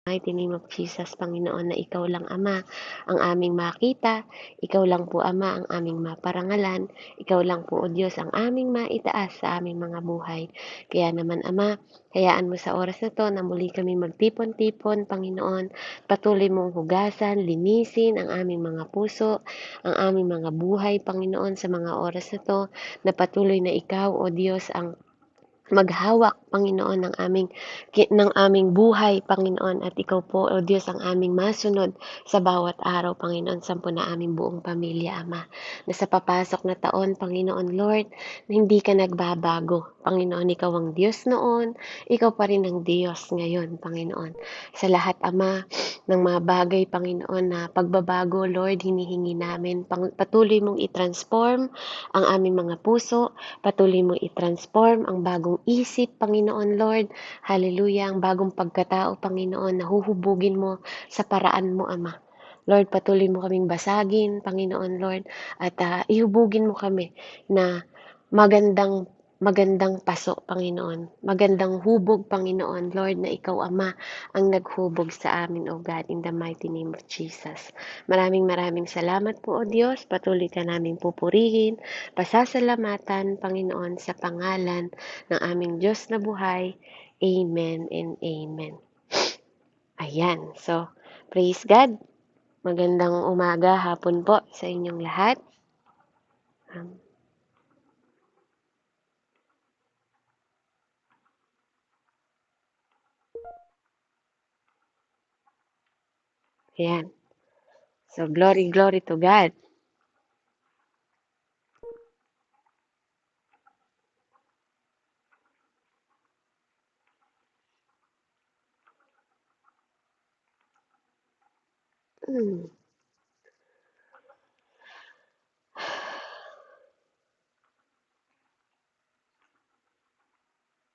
Mighty name of Jesus, Panginoon, na Ikaw lang, Ama, ang aming makita. Ikaw lang po, Ama, ang aming maparangalan. Ikaw lang po, O Diyos, ang aming maitaas sa aming mga buhay. Kaya naman, Ama, hayaan mo sa oras na to na muli kami magtipon-tipon, Panginoon. Patuloy mong hugasan, linisin ang aming mga puso, ang aming mga buhay, Panginoon, sa mga oras na to, na patuloy na Ikaw, O Diyos, ang maghawak, Panginoon, ng aming buhay, Panginoon, at Ikaw po, O Diyos, ang aming masunod sa bawat araw, Panginoon, sampu na aming buong pamilya, Ama, na sa papasok na taon, Panginoon, Lord, na hindi ka nagbabago, Panginoon, Ikaw ang Diyos noon, Ikaw pa rin ang Diyos ngayon, Panginoon, sa lahat, Ama, ng mga bagay, Panginoon, na pagbabago, Lord, hinihingi namin, patuloy mong i-transform ang aming mga puso, patuloy mong i-transform ang bagong isip, Panginoon Lord. Hallelujah, ang bagong pagkatao, Panginoon, na huhubugin mo sa paraan mo, Ama. Lord, patuloy mo kaming basagin, Panginoon Lord, at ihubugin mo kami na magandang magandang paso, Panginoon. Magandang hubog, Panginoon, Lord, na Ikaw, Ama, ang naghubog sa amin, O God, in the mighty name of Jesus. Maraming maraming salamat po, O Diyos. Patuloy ka namin pupurihin, pasasalamatan, Panginoon, sa pangalan ng aming Diyos na buhay. Amen and amen. Ayan. So, praise God. Magandang umaga, hapon po sa inyong lahat. Ayan. So, glory, glory to God.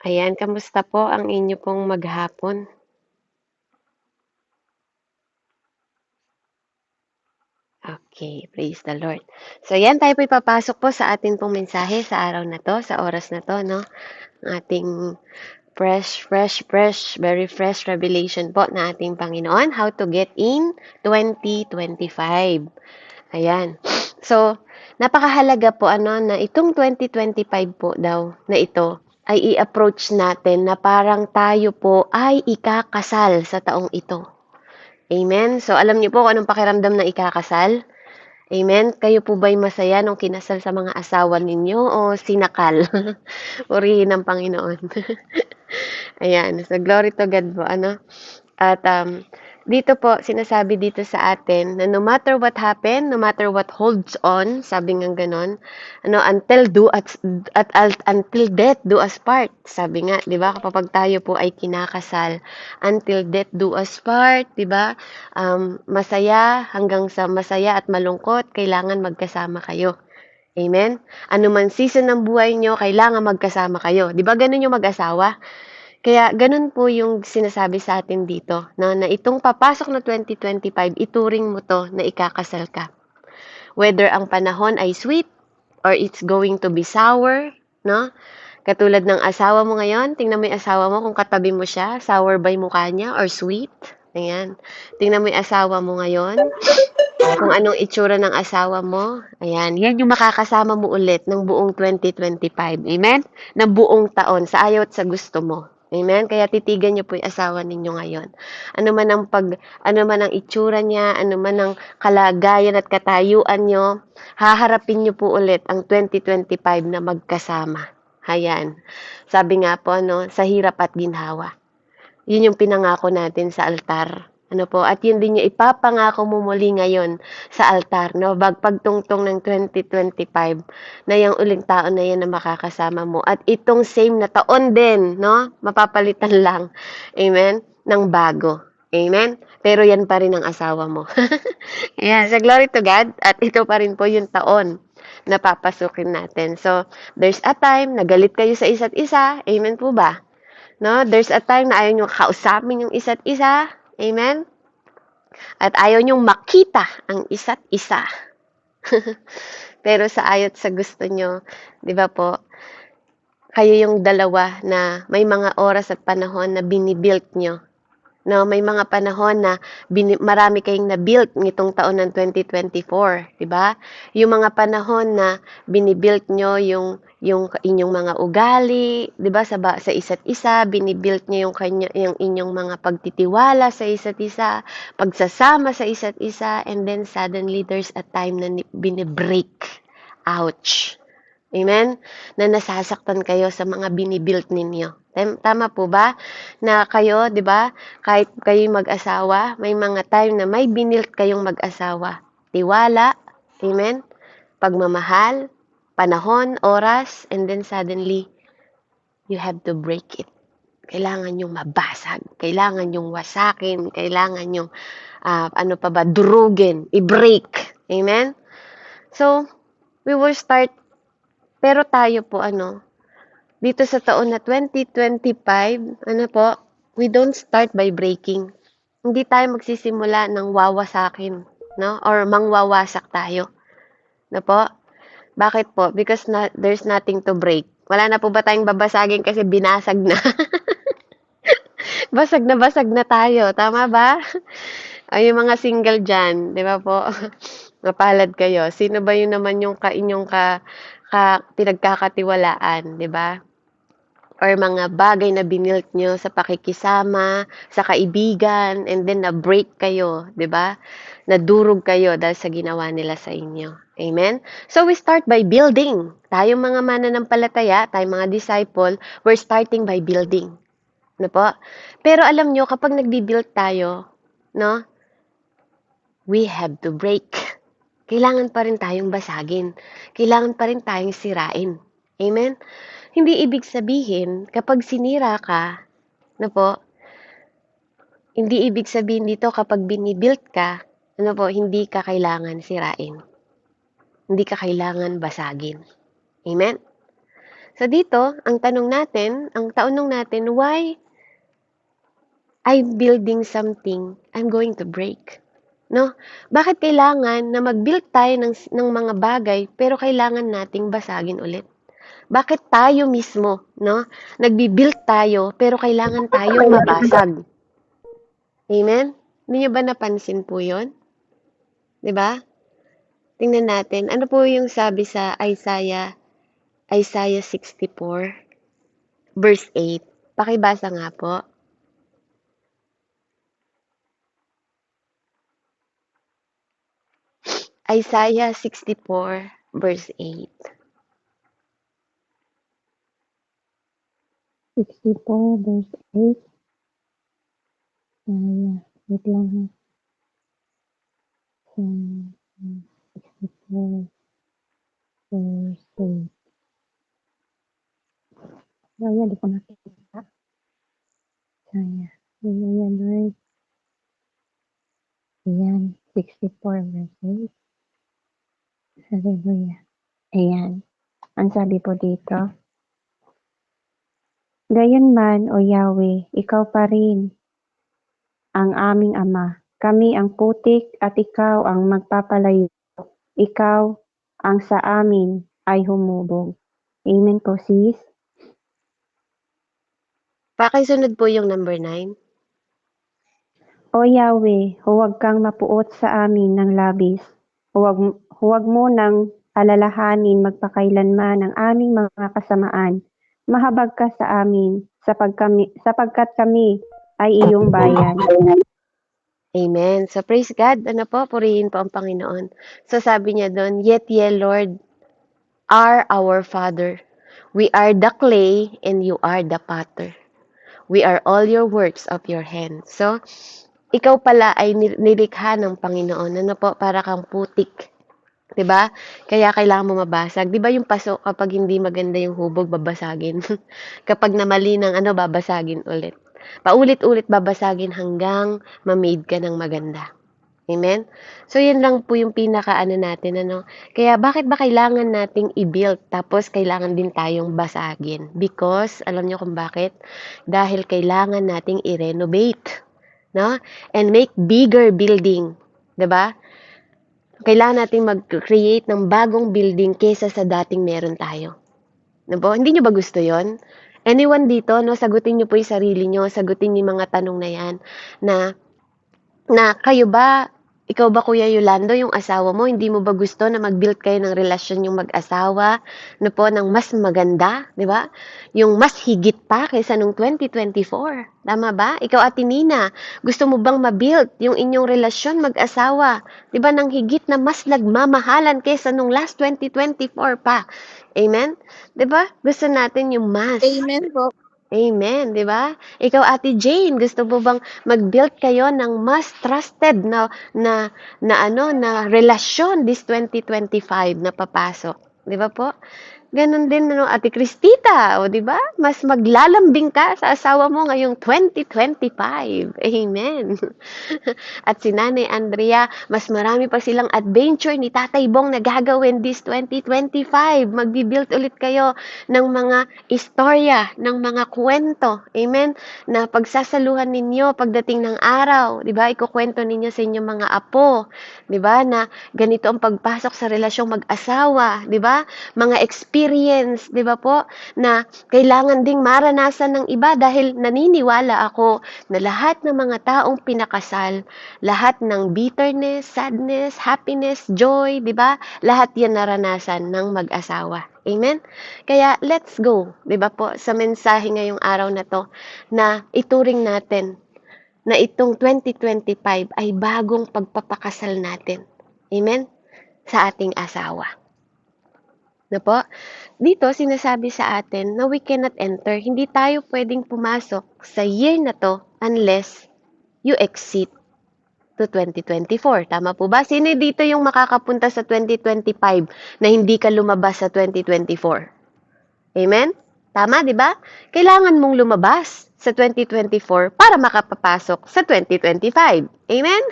Ayan, kamusta po ang inyo pong maghapon? Okay, praise the Lord. So, yan, tayo po ipapasok po sa ating pong mensahe sa araw na to, sa oras na to, no? Ang ating very fresh revelation po na ating Panginoon, how to get in 2025. Ayan. So, napakahalaga po na itong 2025 po daw na ito ay i-approach natin na parang tayo po ay ikakasal sa taong ito. Amen? So, alam niyo po kung anong pakiramdam na ikakasal? Amen? Kayo po ba'y masaya nung kinasal sa mga asawa ninyo o sinakal? Purihin ng Panginoon. Ayan. So, glory to God po. At dito po, sinasabi dito sa atin na no matter what happen, no matter what holds on, sabi nga ganon, until death do us part. Sabi nga, 'di ba? Kapag tayo po ay kinakasal, until death do us part, 'di ba? Masaya hanggang sa masaya at malungkot, kailangan magkasama kayo. Amen? Ano man season ng buhay nyo, kailangan magkasama kayo. 'Di ba ganun yung mag-asawa? Kaya ganun po yung sinasabi sa atin dito, no, na itong papasok na 2025, ituring mo to na ikakasal ka. Whether ang panahon ay sweet or it's going to be sour, no? Katulad ng asawa mo ngayon, tingnan mo yung asawa mo kung katabi mo siya, sour ba yung mukha niya or sweet? Ayan. Tingnan mo yung asawa mo ngayon, kung anong itsura ng asawa mo. Ayan. Yan yung makakasama mo ulit ng buong 2025. Amen? Ng buong taon, sa ayaw at sa gusto mo. Amen? Kaya titigan niyo po yung asawa ninyo ngayon. Ano man ang itsura niya, ano man ang kalagayan at katayuan niyo, haharapin niyo po ulit ang 2025 na magkasama. Ayan. Sabi nga po, sa hirap at ginhawa. Yun yung pinangako natin sa altar. Ano po, at yun din yung ipapangako mo muli ngayon sa altar, no? Pagtungtong ng 2025 na yung uling taon na yan na makakasama mo. At itong same na taon din, no? Mapapalitan lang. Amen? Ng bago. Amen? Pero yan pa rin ang asawa mo. Ayan, so glory to God. At ito pa rin po yung taon na papasukin natin. So, there's a time na galit kayo sa isa't isa. Amen po ba? No, there's a time na ayaw nyo kausapin yung isa't isa. Amen? At ayaw nyo makita ang isa't isa. Pero sa ayot sa gusto nyo, di ba po, kayo yung dalawa na may mga oras at panahon na binibuilt nyo No, may mga panahon na marami kayong na-built nitong taon ng 2024, 'di ba? Yung mga panahon na binibuilt nyo yung inyong mga ugali, 'di ba, sa isa't isa, binibuilt nyo yung inyong mga pagtitiwala sa isa't isa, pagsasama sa isa't isa, and then suddenly there's a time na binibreak. Ouch. Amen? Na nasasaktan kayo sa mga binibuilt ninyo. Tama po ba? Na kayo, 'di ba? Kahit kayo mag-asawa, may mga time na may binilt kayong mag-asawa. Tiwala, amen? Pagmamahal, panahon, oras, and then suddenly, you have to break it. Kailangan yung mabasag, kailangan yung wasakin, kailangan yung, durugin, i-break. Amen? So, we will start, pero tayo po, dito sa taon na 2025, we don't start by breaking. Hindi tayo magsisimula ng wawasakin, no? Or mangwawasak tayo. No po? Bakit po? Because there's nothing to break. Wala na po ba tayong babasagin kasi binasag na? basag na tayo. Tama ba? Ay, yung mga single dyan, di ba po? Mapalad kayo. Sino ba yun naman yung inyong pinagkakatiwalaan, di ba? Or mga bagay na binilt nyo sa pakikisama, sa kaibigan, and then na-break kayo, di ba? Nadurog kayo dahil sa ginawa nila sa inyo. Amen? So, we start by building. Tayong mga mananampalataya, tayong mga disciple, we're starting by building. Ano po? Pero alam nyo, kapag nagbi-build tayo, no, we have to break. Kailangan pa rin tayong basagin. Kailangan pa rin tayong sirain. Amen? Hindi ibig sabihin, kapag sinira ka, hindi ibig sabihin dito kapag binibuild ka, hindi ka kailangan sirain. Hindi ka kailangan basagin. Amen? So dito, ang tanong natin, why I'm building something I'm going to break? No? Bakit kailangan na mag-build tayo ng mga bagay pero kailangan nating basagin ulit? Bakit tayo mismo, no? Nagbi-build tayo, pero kailangan tayong mabasag. Amen? Hindi nyo ba napansin po yun? 'Di ba? Tingnan natin. Ano po yung sabi sa Isaiah 64, verse 8? Pakibasa nga po. Isaiah 64, verse 8. 64 verse 8. Wait lang ha. 64 verse 8. Ayan, di ko nakikita. Ayan, right. Ayan, 64 verse 8. Hallelujah. Ayan. Ang sabi po dito, Gayunman, O Yahweh, ikaw pa rin ang aming Ama. Kami ang putik at ikaw ang magpapalayo. Ikaw ang sa amin ay humubog. Amen po, sis. Pakisunod po yung number 9. O Yahweh, huwag kang mapuot sa amin ng labis. Huwag mo nang alalahanin magpakailanman ang aming mga kasamaan. Mahabag ka sa amin, sapagkat kami ay iyong bayan. Amen. So, praise God. Purihin po ang Panginoon. So, sabi niya doon, Yet ye, Lord, are our Father. We are the clay, and you are the potter. We are all your works of your hands. So, ikaw pala ay nilikha ng Panginoon. Para kang putik. 'Di ba? Kaya kailangan mo mabasag. 'Di ba yung paso kapag hindi maganda yung hubog, babasagin. Kapag namali ng babasagin ulit. Paulit-ulit babasagin hanggang ma-made ka ng maganda. Amen? So, yun lang po yung natin, Kaya, bakit ba kailangan nating i-build, tapos kailangan din tayong basagin? Because, alam nyo kung bakit? Dahil kailangan nating i-renovate, no? And make bigger building. 'Di ba? Kailangan nating mag-create ng bagong building kaysa sa dating meron tayo. 'Di ba? Hindi nyo ba gusto yon? Anyone dito, no, sagutin niyo po yung sarili niyo, sagutin niyo yung mga tanong na yan, na kayo ba, ikaw ba Kuya Yolando, yung asawa mo, hindi mo ba gusto na mag-build kayo ng relasyon yung mag-asawa, no po, ng mas maganda, di ba? Yung mas higit pa kaysa nung 2024. Tama ba? Ikaw, Ate Nina, gusto mo bang ma-build yung inyong relasyon mag-asawa? Di ba, ng higit na mas nagmamahalan kaysa nung last 2024 pa? Amen? Di ba? Gusto natin yung mas. Amen po. Amen, 'di ba? Ikaw, Ate Jane, gusto mo bang mag-build kayo ng mas trusted na relasyon this 2025 na papasok, 'di ba po? Ganon din ano, Ate Cristita, o 'di ba? Mas maglalambing ka sa asawa mo ngayong 2025. Amen. At si Nanay Andrea, mas marami pa silang adventure ni Tatay Bong na gagawin this 2025. Magbi-build ulit kayo ng mga istorya, ng mga kwento. Amen? Na pagsasaluhan ninyo pagdating ng araw. Di ba? Ikukwento ninyo sa inyong mga apo. Di ba? Na ganito ang pagpasok sa relasyong mag-asawa. Di ba? Mga experience. Di ba po? Na kailangan ding maranasan ng iba dahil naniniwala ako na lahat ng mga taong pinakasal, lahat ng bitterness, sadness, happiness, joy, di ba? Lahat yan naranasan ng mag-asawa. Amen? Kaya let's go, di ba po, sa mensahe ngayong araw na to, na ituring natin na itong 2025 ay bagong pagpapakasal natin. Amen? Sa ating asawa. Na po? Dito, sinasabi sa atin na we cannot enter. Hindi tayo pwedeng pumasok sa year na to unless you exit to 2024. Tama po ba? Sino dito yung makakapunta sa 2025 na hindi ka lumabas sa 2024? Amen? Tama, di ba? Kailangan mong lumabas sa 2024 para makapapasok sa 2025. Amen?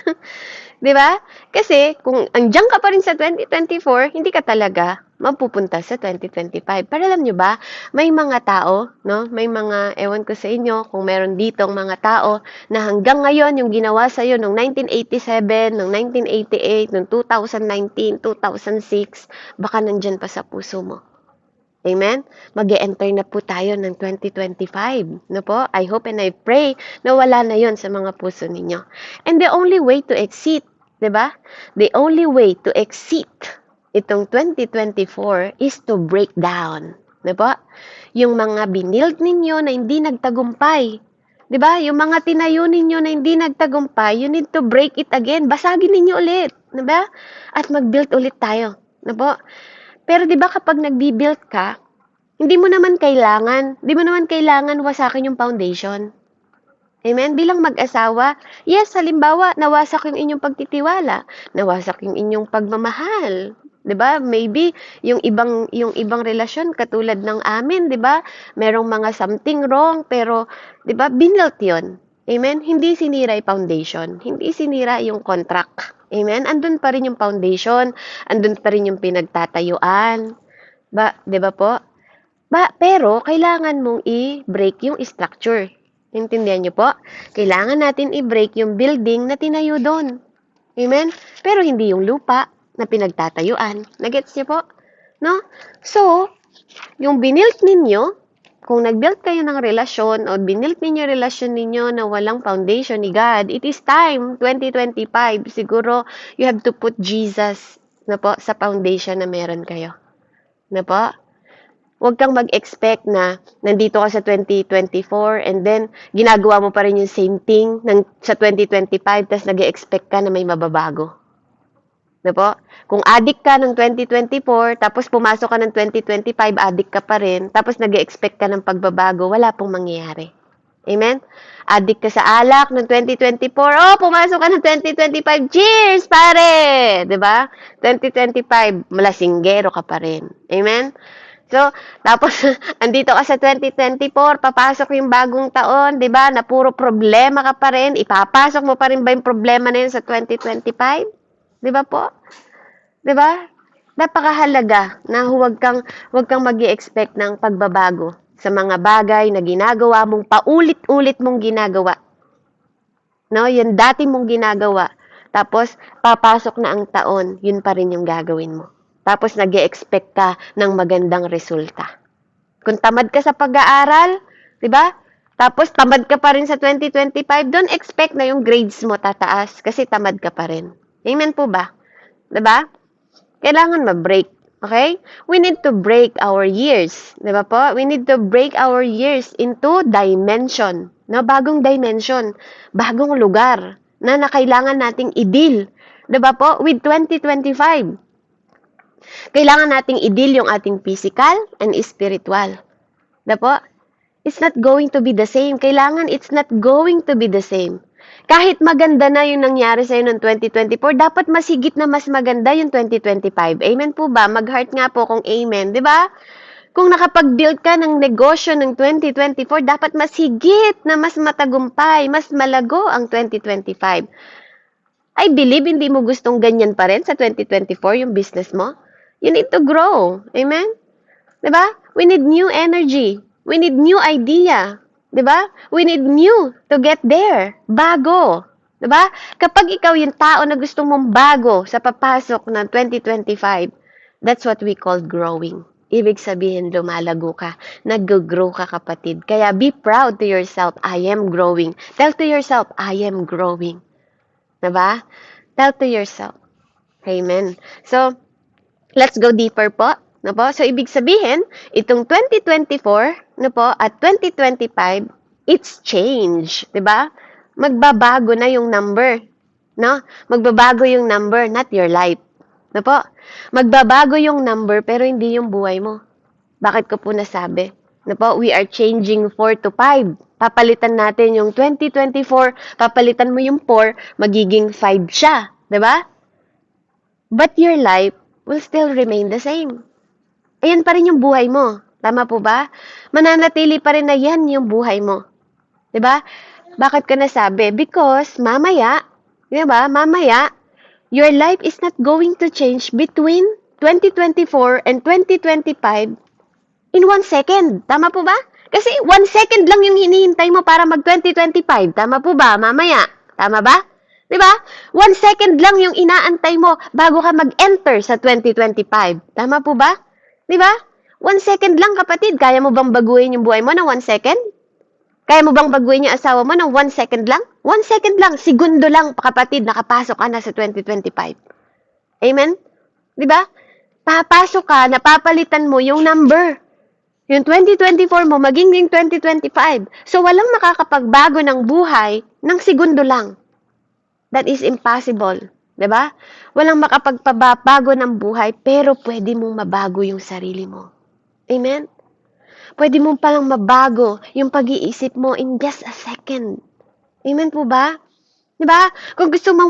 Di ba? Kasi kung andiyan ka pa rin sa 2024, hindi ka talaga mapupunta sa 2025. Pero alam nyo ba, may mga tao, no? May mga, ewan ko sa inyo, kung meron ditong mga tao na hanggang ngayon, yung ginawa sa'yo noong 1987, noong 1988, noong 2019, 2006, baka nandyan pa sa puso mo. Amen? Mag-e-enter na po tayo ng 2025. No po? I hope and I pray na wala na yon sa mga puso ninyo. And the only way to exit, di ba? The only way to exit itong 2024 is to break down. Di ba? Yung mga binild ninyo na hindi nagtagumpay. Di ba? Yung mga tinayo ninyo na hindi nagtagumpay, you need to break it again. Basagin ninyo ulit. Di ba? At mag-build ulit tayo. Di ba? Pero 'di ba kapag nagbi-build ka, hindi mo naman kailangan wasakin yung foundation. Amen? Bilang mag-asawa, yes, halimbawa, nawasak yung inyong pagtitiwala, nawasak yung inyong pagmamahal. 'Di ba? Maybe yung ibang relasyon katulad ng amin, 'di ba? Merong mga something wrong, pero 'di ba, binuilt 'yon. Amen? Hindi sinira yung foundation, hindi sinira yung contract. Amen? Andun pa rin yung foundation, andun pa rin yung pinagtatayuan. Ba, 'di ba po? Pero kailangan mong i-break yung structure. Intindihan niyo po? Kailangan natin i-break yung building na tinayo doon. Amen? Pero hindi yung lupa na pinagtatayuan. Nagets niyo po? No? So, yung binilt ninyo, kung nag-build kayo ng relasyon o binilt ninyo relasyon ninyo na walang foundation ni God, it is time, 2025, siguro you have to put Jesus na po sa foundation na meron kayo. Na po? Huwag kang mag-expect na nandito ka sa 2024 and then ginagawa mo pa rin yung same thing sa 2025 tapos nag-expect ka na may mababago. Na po? Kung addict ka ng 2024, tapos pumasok ka ng 2025, addict ka pa rin, tapos nag-expect ka ng pagbabago, wala pong mangyayari. Amen? Addict ka sa alak ng 2024, pumasok ka ng 2025, cheers, pare! Diba? 2025, malasinggero ka pa rin. Amen? So, tapos, andito ka sa 2024, papasok yung bagong taon, di ba, na puro problema ka pa rin, ipapasok mo pa rin ba yung problema na yun sa 2025? Di ba po? Di ba? Napakahalaga na huwag kang magi-expect ng pagbabago sa mga bagay na ginagawa mong paulit-ulit mong ginagawa. No, yan dati mong ginagawa. Tapos papasok na ang taon, yun pa rin yung gagawin mo. Tapos nag-e-expect ka ng magandang resulta. Kung tamad ka sa pag-aaral, 'di ba? Tapos tamad ka pa rin sa 2025, don't expect na yung grades mo tataas kasi tamad ka pa rin. Amen po ba? 'Di ba? Kailangan ma-break. Okay? We need to break our years. 'Di ba po? We need to break our years into dimension. No? Bagong dimension. Bagong lugar na kailangan nating i-deal. 'Di ba po? With 2025. Kailangan nating i-deal yung ating physical and spiritual. 'Di po? It's not going to be the same. Kailangan it's not going to be the same. Kahit maganda na yung nangyari sa'yo noong 2024, dapat mas higit na mas maganda yung 2025. Amen po ba? Mag-heart nga po kung amen. Di ba? Kung nakapag-build ka ng negosyo ng 2024, dapat mas higit na mas matagumpay, mas malago ang 2025. I believe hindi mo gustong ganyan pa rin sa 2024 yung business mo. You need to grow. Amen? Diba? We need new energy. We need new idea. Diba? We need new to get there. Bago. Diba? Kapag ikaw yung tao na gusto mong bago sa papasok ng 2025, that's what we call growing. Ibig sabihin, lumalago ka. Nag-grow ka, kapatid. Kaya be proud to yourself, I am growing. Tell to yourself, I am growing. Diba? Tell to yourself. Amen. So, let's go deeper po. No po? So, ibig sabihin, itong 2024 no po, at 2025, it's change. Diba? Magbabago na yung number. No? Magbabago yung number, not your life. No po? Magbabago yung number, pero hindi yung buhay mo. Bakit ko po nasabi? No po? We are changing 4 to 5. Papalitan natin yung 2024, papalitan mo yung 4, magiging 5 siya. Diba? But your life will still remain the same. Ayan pa rin yung buhay mo. Tama po ba? Mananatili pa rin na yan yung buhay mo. 'Di ba? Bakit ko nasabi? Because mamaya, 'di ba? Mamaya, your life is not going to change between 2024 and 2025 in 1 second. Tama po ba? Kasi 1 second lang yung hinihintay mo para mag 2025. Tama po ba? Mamaya. Tama ba? 'Di ba? 1 second lang yung inaantay mo bago ka mag-enter sa 2025. Tama po ba? 'Di ba? 1 second lang, kapatid. Kaya mo bang baguhin yung buhay mo ng 1 second? Kaya mo bang baguhin yung asawa mo ng 1 second lang? 1 second lang, segundo lang, kapatid, nakapasok ka na sa 2025. Amen? 'Di ba? Papasok ka, napapalitan mo yung number. Yung 2024 mo, maging yung 2025. So, walang makakapagbago ng buhay ng segundo lang. That is impossible. 'Di ba? Walang makapagpabago ng buhay, pero pwede mong mabago yung sarili mo. Amen? Pwede mong palang mabago yung pag-iisip mo in just a second. Amen po ba? 'Di ba? Kung gusto mong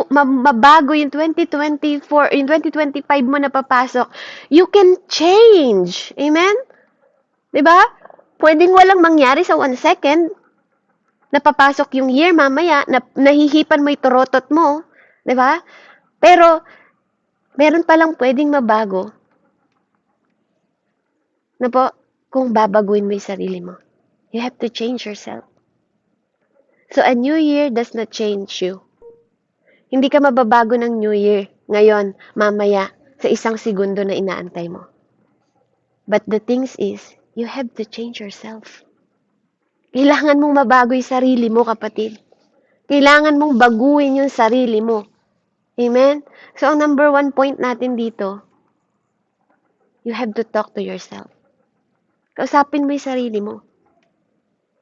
mabago yung 2024, yung 2025 mo na papasok, you can change. Amen? 'Di ba? Pwedeng walang mangyari sa 1 second. Napapasok yung year mamaya, nahihipan mo yung turotot mo, 'di ba? Pero meron palang pwedeng mabago. Na po, kung babaguhin mo yung sarili mo. You have to change yourself. So, a new year does not change you. Hindi ka mababago ng new year ngayon, mamaya, sa 1 segundo na inaantay mo. But the things is, you have to change yourself. Kailangan mong mabago yung sarili mo, kapatid. Kailangan mong baguhin yung sarili mo. Amen? So, ang number 1 point natin dito, you have to talk to yourself. Kausapin mo yung sarili mo.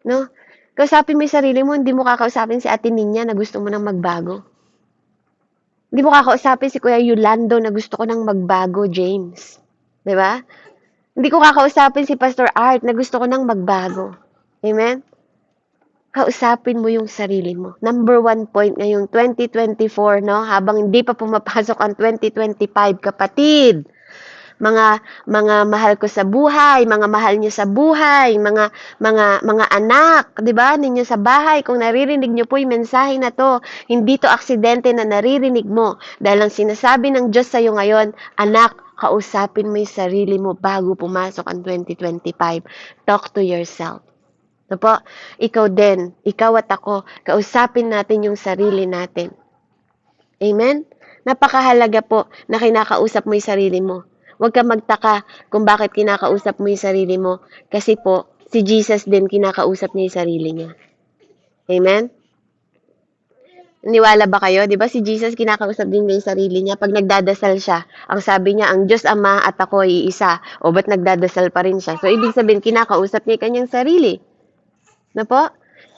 No? Kausapin mo yung sarili mo, hindi mo kakausapin si Ate Ninya na gusto mo nang magbago. Hindi mo kakausapin si Kuya Yolando na gusto ko nang magbago, James. 'Di ba? Hindi ko kakausapin si Pastor Art na gusto ko nang magbago. Amen? Kausapin mo yung sarili mo. Number 1 point ngayong 2024, no? Habang hindi pa pumapasok ang 2025, kapatid. Mga mahal ko sa buhay, mga mahal niyo sa buhay, mga anak, 'di ba? Ninyo sa bahay, kung naririnig niyo po 'yung mensahe na 'to, hindi 'to aksidente na naririnig mo. Dahil ang sinasabi ng Diyos sa iyo ngayon, anak, kausapin mo 'yung sarili mo bago pumasok ang 2025. Talk to yourself. No po? Ikaw din, ikaw at ako, kausapin natin 'yung sarili natin. Amen? Napakahalaga po na kinakausap mo 'yung sarili mo. Huwag ka magtaka kung bakit kinakausap mo yung sarili mo. Kasi po, si Jesus din kinakausap niya yung sarili niya. Amen? Niwala ba kayo? Di ba si Jesus kinakausap din niya yung sarili niya? Pag nagdadasal siya, ang sabi niya, ang Diyos Ama at ako ay isa. O ba't nagdadasal pa rin siya? So, ibig sabihin, kinakausap niya yung kanyang sarili. Na po?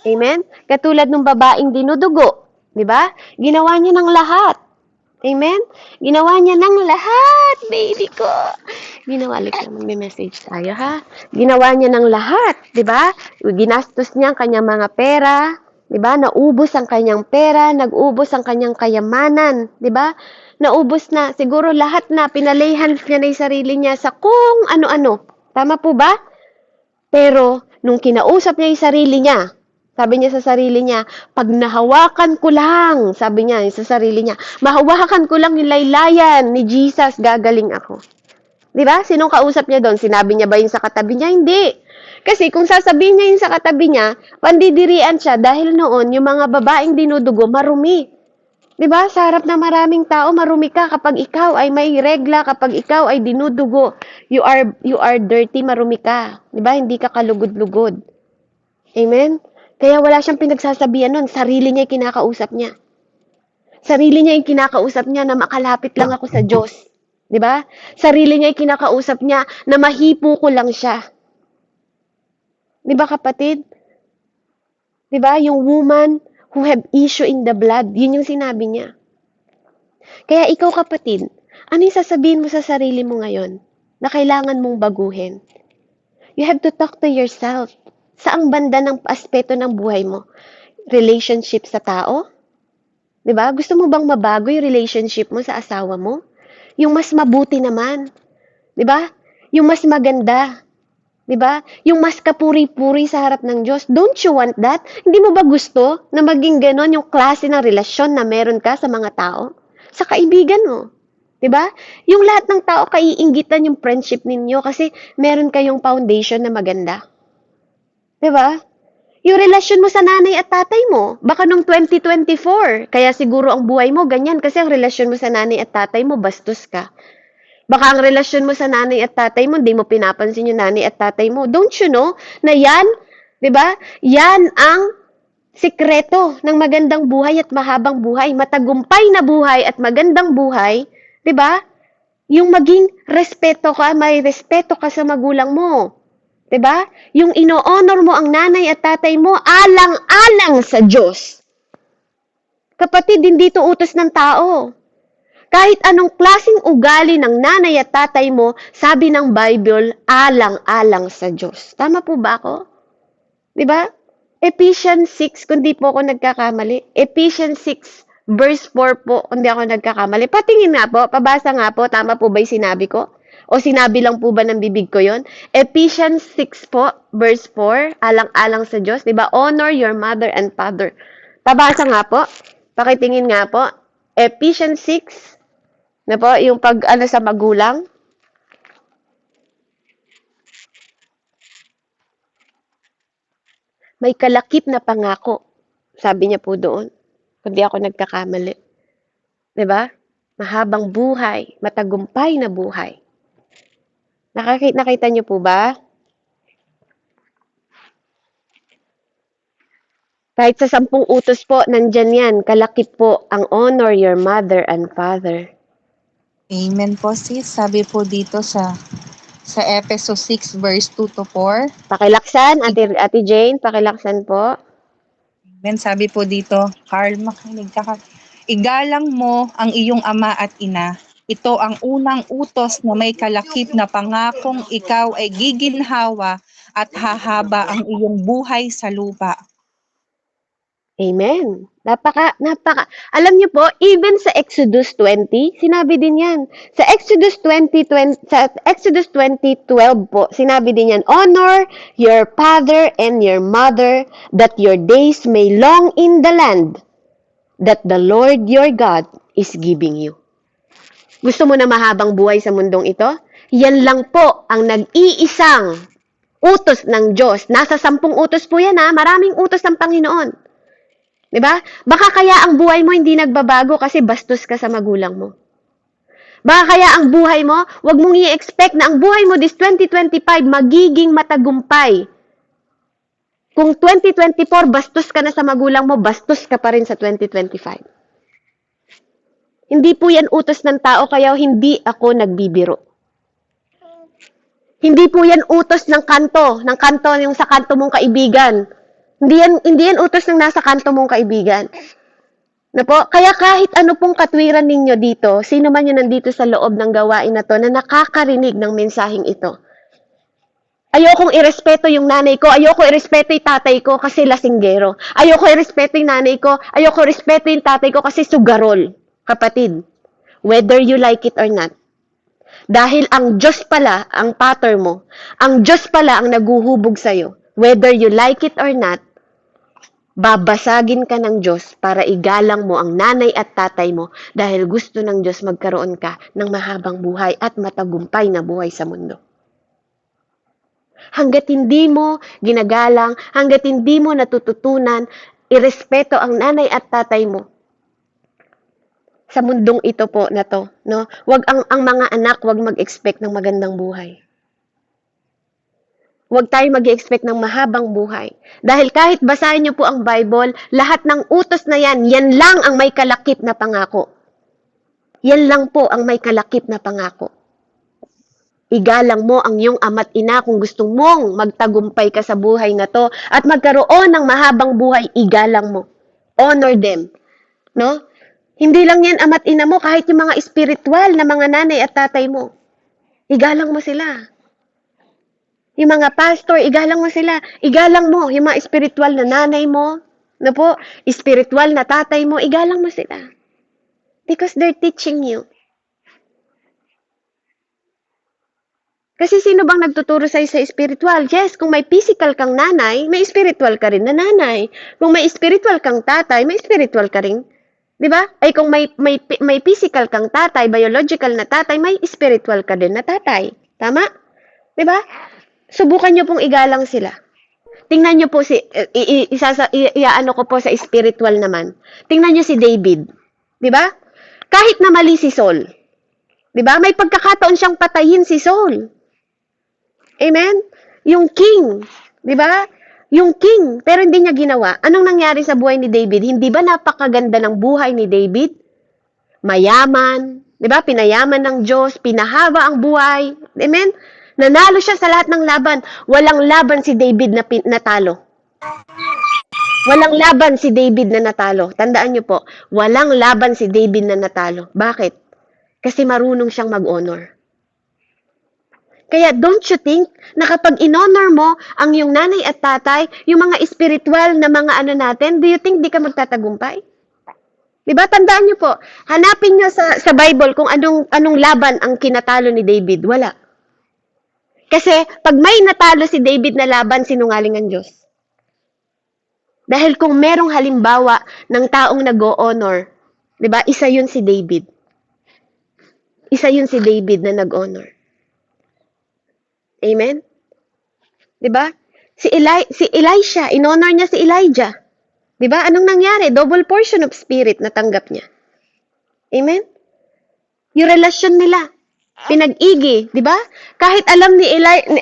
Amen? Katulad ng babaeng dinudugo. Di ba? Ginawa niya ng lahat. Amen? Ginawa niya ng lahat, baby ko. Ginawa, like naman, may message tayo, ha? Ginawa niya ng lahat, di ba? Ginastos niya ang kanyang mga pera, di ba? Naubos ang kanyang pera, nag-ubos ang kanyang kayamanan, di ba? Naubos na, siguro lahat na, pinalihan niya na yung sarili niya sa kung ano-ano. Tama po ba? Pero, nung kinausap niya yung sarili niya, sabi niya sa sarili niya, pag nahawakan ko lang, sabi niya sa sarili niya, mahawakan ko lang yung laylayan ni Jesus, gagaling ako. Di ba? Sinong kausap niya doon? Sinabi niya ba yun sa katabi niya? Hindi. Kasi kung sasabihin niya yun sa katabi niya, pandidirian siya dahil noon yung mga babaeng dinudugo marumi. Di ba? Sa harap na maraming tao, marumi ka kapag ikaw ay may regla, kapag ikaw ay dinudugo. You are dirty, marumi ka. Di ba? Hindi ka kalugod-lugod. Amen? Kaya wala siyang pinagsasabihan nun. Sarili niya yung kinakausap niya. Sarili niya yung kinakausap niya na makalapit lang ako sa Diyos. Di ba? Sarili niya yung kinakausap niya na mahipo ko lang siya. Di ba kapatid? Di ba? Yung woman who have issue in the blood, yun yung sinabi niya. Kaya ikaw kapatid, ano yung sasabihin mo sa sarili mo ngayon na kailangan mong baguhin? You have to talk to yourself. Saang banda ng aspeto ng buhay mo? Relationship sa tao? Diba? Gusto mo bang mabago yung relationship mo sa asawa mo? Yung mas mabuti naman. Diba? Yung mas maganda. Diba? Yung mas kapuri-puri sa harap ng Diyos. Don't you want that? Hindi mo ba gusto na maging ganon yung klase ng relasyon na meron ka sa mga tao? Sa kaibigan mo. Diba? Yung lahat ng tao kaiinggitan yung friendship ninyo kasi meron kayong foundation na maganda. Diba? Yung relasyon mo sa nanay at tatay mo, baka nung 2024, kaya siguro ang buhay mo ganyan kasi ang relasyon mo sa nanay at tatay mo, bastos ka. Baka ang relasyon mo sa nanay at tatay mo, hindi mo pinapansin yung nanay at tatay mo. Don't you know na yan, di ba? Yan ang sikreto ng magandang buhay at mahabang buhay, matagumpay na buhay at magandang buhay, di ba? Yung maging respeto ka, may respeto ka sa magulang mo. 'Di ba? Yung ino-honor mo ang nanay at tatay mo alang-alang sa Diyos. Kapatid, hindi to utos ng tao. Kahit anong klaseng ugali ng nanay at tatay mo, sabi ng Bible, alang-alang sa Diyos. Tama po ba ako? 'Di ba? Ephesians 6, kung di po ako nagkakamali. Ephesians 6 verse 4 po, kung di ako nagkakamali. Patingin nga po, pabasa nga po, tama po ba 'yung sinabi ko? O sinabi lang po ba ng bibig ko yon? Ephesians 6 po, verse 4, alang-alang sa Diyos. Diba? Honor your mother and father. Pabasa nga po. Pakitingin nga po. Ephesians 6, na po, yung pag-ano sa magulang. May kalakip na pangako. Sabi niya po doon. Kundi ako nagkakamali. Diba? Mahabang buhay, matagumpay na buhay. Nakita niyo po ba? Kahit sa 10 utos po, nandyan yan. Kalakip po ang honor your mother and father. Amen po sis. Sabi po dito sa Efeso 6 verse 2 to 4. Pakilaksan, Ate Jane, pakilaksan po. Amen. Sabi po dito, Carl, makinig ka. Igalang mo ang iyong ama at ina. Ito ang unang utos na may kalakip na pangakong ikaw ay giginhawa at hahaba ang iyong buhay sa lupa. Amen. Alam niyo po, even sa Exodus 20, sinabi din yan. Sa Exodus 20:12 po, sinabi din yan, honor your father and your mother, that your days may long in the land that the Lord your God is giving you. Gusto mo na mahabang buhay sa mundong ito? Yan lang po ang nag-iisang utos ng Diyos. Nasa 10 utos po yan ha. Maraming utos ng Panginoon. Diba? Baka kaya ang buhay mo hindi nagbabago kasi bastos ka sa magulang mo. Baka kaya ang buhay mo, wag mong i-expect na ang buhay mo this 2025 magiging matagumpay. Kung 2024 bastos ka na sa magulang mo, bastos ka pa rin sa 2025. Hindi po yan utos ng tao, kaya hindi ako nagbibiro. Hindi po yan utos ng kanto yung sa kanto mong kaibigan. Hindi yan utos ng nasa kanto mong kaibigan. Na po? Kaya kahit ano pong katwiran ninyo dito, sino man yung nandito sa loob ng gawain na to na nakakarinig ng mensaheng ito. Ayokong irespeto yung nanay ko, ayoko irespeto yung tatay ko kasi lasinggero. Ayoko irespeto yung nanay ko, ayoko irespeto yung tatay ko kasi sugarol. Kapatid, whether you like it or not. Dahil ang Diyos pala ang pattern mo, ang Diyos pala ang naguhubog sa'yo. Whether you like it or not, babasagin ka ng Diyos para igalang mo ang nanay at tatay mo dahil gusto ng Diyos magkaroon ka ng mahabang buhay at matagumpay na buhay sa mundo. Hanggat hindi mo ginagalang, hanggat hindi mo natututunan, irespeto ang nanay at tatay mo sa mundong ito po na to, no? Wag ang mga anak, wag mag-expect ng magandang buhay. Huwag tayo mag-expect ng mahabang buhay. Dahil kahit basahin niyo po ang Bible, lahat ng utos na yan lang ang may kalakip na pangako. Yan lang po ang may kalakip na pangako. Igalang mo ang iyong ama't ina kung gusto mong magtagumpay ka sa buhay na to at magkaroon ng mahabang buhay, igalang mo. Honor them. No? Hindi lang yan ama't ina mo, kahit yung mga spiritual na mga nanay at tatay mo. Igalang mo sila. Yung mga pastor, igalang mo sila. Igalang mo yung mga spiritual na nanay mo, no po, spiritual na tatay mo, igalang mo sila. Because they're teaching you. Kasi sino bang nagtuturo sa'yo sa spiritual? Yes, kung may physical kang nanay, may spiritual ka rin na nanay. Kung may spiritual kang tatay, may spiritual ka rin. Di ba? Ay kung may physical kang tatay, biological na tatay, may spiritual ka din na tatay. Tama? Di ba? Subukan nyo pong igalang sila. Tingnan nyo po iaano ko po sa spiritual naman. Tingnan nyo si David. Di ba? Kahit na mali si Saul. Di ba? May pagkakataon siyang patayin si Saul. Amen? Yung king, di ba? Yung king, pero hindi niya ginawa. Anong nangyari sa buhay ni David? Hindi ba napakaganda ng buhay ni David? Mayaman, di ba? Pinayaman ng Diyos, pinahaba ang buhay. Amen? Nanalo siya sa lahat ng laban. Walang laban si David na natalo. Walang laban si David na natalo. Tandaan niyo po, walang laban si David na natalo. Bakit? Kasi marunong siyang mag-honor. Kaya don't you think na kapag in-honor mo ang iyong nanay at tatay, yung mga spiritual na mga ano natin, do you think di ka magtatagumpay? Diba? Tandaan niyo po, hanapin niyo sa Bible kung anong laban ang kinatalo ni David. Wala. Kasi pag may natalo si David na laban, sinungaling ang Diyos. Dahil kung merong halimbawa ng taong nag-o-honor, diba? Isa yun si David. Isa yun si David na nag-honor. Amen? Diba? Si Elisha, in-honor niya si Elijah. Diba? Anong nangyari? Double portion of spirit na tanggap niya. Amen? Yung relasyon nila, pinag-igi, diba? Kahit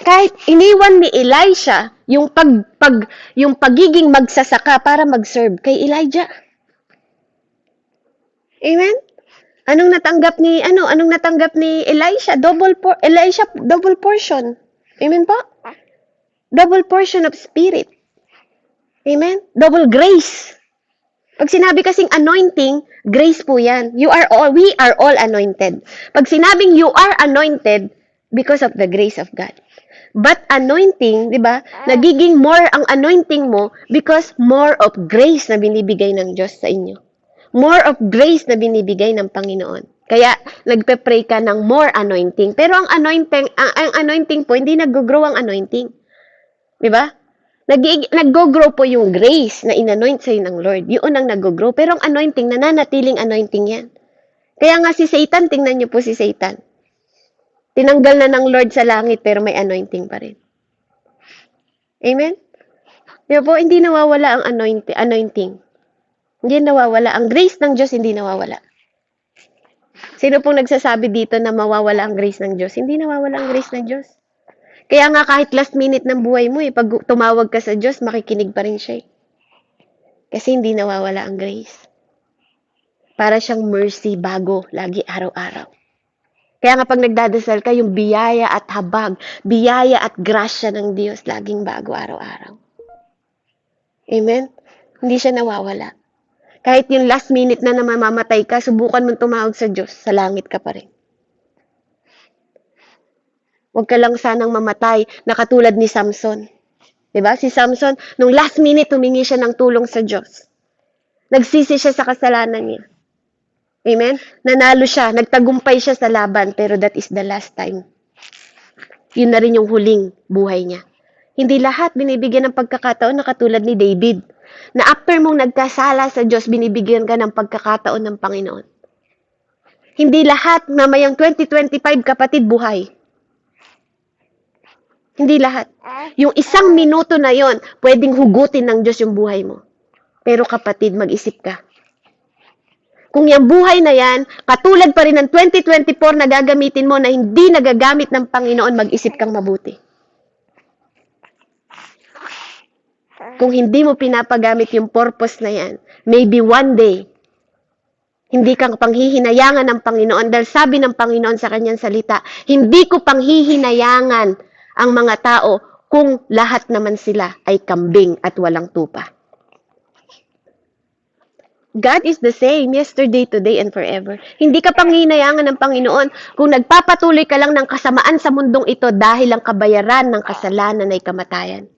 kahit iniwan ni Elisha yung yung pagiging magsasaka para mag-serve kay Elijah. Amen? Anong natanggap ni Elisha? Double portion. Amen po? Double portion of spirit. Amen? Double grace. Pag sinabi kasing anointing, grace po yan. We are all anointed. Pag sinabing you are anointed, because of the grace of God. But anointing, di ba, nagiging more ang anointing mo because more of grace na binibigay ng Diyos sa inyo. More of grace na binibigay ng Panginoon. Kaya nagpe-pray ka ng more anointing. Pero ang anointing po, hindi nag-grow ang anointing. Di ba? Nag-grow po yung grace na in-anoint sa'yo ng Lord. Yun ang nag-grow. Pero ang anointing, nananatiling anointing yan. Kaya nga si Satan, tingnan niyo po si Satan. Tinanggal na ng Lord sa langit, pero may anointing pa rin. Amen? Di ba po, hindi nawawala ang anointing. Hindi nawawala. Ang grace ng Diyos hindi nawawala. Sino pong nagsasabi dito na mawawala ang grace ng Diyos? Hindi nawawala ang grace ng Diyos. Kaya nga kahit last minute ng buhay mo, pag tumawag ka sa Diyos, makikinig pa rin siya. Kasi hindi nawawala ang grace. Para siyang mercy bago, lagi araw-araw. Kaya nga pag nagdadasal ka, yung biyaya at habag, biyaya at grasya ng Diyos, laging bago araw-araw. Amen? Hindi siya nawawala. Kahit yung last minute na mamamatay ka, subukan mong tumawag sa Diyos, sa langit ka pa rin. Huwag ka lang sanang mamatay na katulad ni Samson. Diba? Si Samson, nung last minute, humingi siya ng tulong sa Diyos. Nagsisi siya sa kasalanan niya. Amen? Nanalo siya, nagtagumpay siya sa laban, pero that is the last time. Yun na rin yung huling buhay niya. Hindi lahat binibigyan ng pagkakataon na katulad ni David, na after mong nagkasala sa Diyos, binibigyan ka ng pagkakataon ng Panginoon. Hindi lahat na mayang 2025 kapatid buhay. Hindi lahat. Yung 1 minuto na yon, pwedeng hugutin ng Diyos yung buhay mo. Pero kapatid, mag-isip ka. Kung yung buhay na yan, katulad pa rin ng 2024 na gagamitin mo na hindi nagagamit ng Panginoon, mag-isip kang mabuti. Kung hindi mo pinapagamit yung purpose na yan, maybe one day, hindi kang panghihinayangan ng Panginoon dahil sabi ng Panginoon sa kanyang salita, hindi ko panghihinayangan ang mga tao kung lahat naman sila ay kambing at walang tupa. God is the same yesterday, today, and forever. Hindi ka panghihinayangan ng Panginoon kung nagpapatuloy ka lang ng kasamaan sa mundong ito dahil ang kabayaran ng kasalanan ay kamatayan.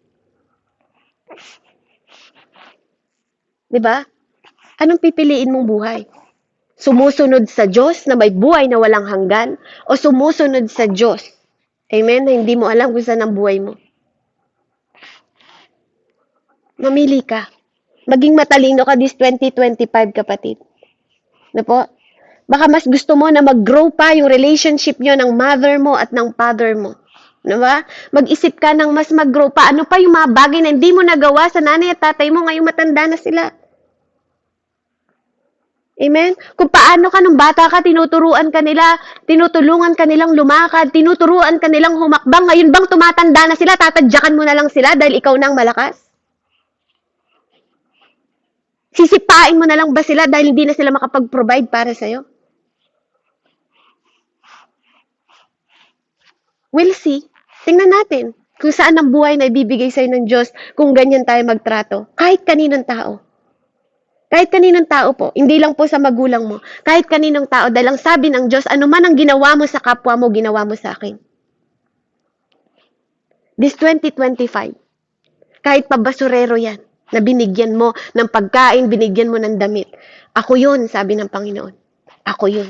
Diba? Anong pipiliin mong buhay? Sumusunod sa Diyos na may buhay na walang hanggan o sumusunod sa Diyos? Amen? Na hindi mo alam kung saan ang buhay mo. Mamili ka. Maging matalino ka this 2025, kapatid. Na po? Baka mas gusto mo na mag-grow pa yung relationship nyo ng mother mo at ng father mo. Diba? Mag-isip ka ng mas mag-grow pa. Ano pa yung mga bagay na hindi mo nagawa sa nanay at tatay mo ngayong matanda na sila? Amen? Kung paano ka nung bata ka, tinutulungan ka nilang lumakad, tinuturuan ka nilang humakbang. Ngayon bang tumatanda na sila, tatadyakan mo na lang sila dahil ikaw na ang malakas? Sisipain mo na lang ba sila dahil hindi na sila makapag-provide para sa'yo? We'll see. Tingnan natin kung saan ang buhay na ibibigay sa'yo ng Diyos kung ganyan tayo magtrato. Kahit kaninong tao. Kahit kaninong tao po. Hindi lang po sa magulang mo. Kahit kaninong tao. Dahil ang sabi ng Diyos, ano man ang ginawa mo sa kapwa mo, ginawa mo sa akin. This 2025, kahit pa basurero yan, na binigyan mo ng pagkain, binigyan mo ng damit. Ako yun, sabi ng Panginoon. Ako yun.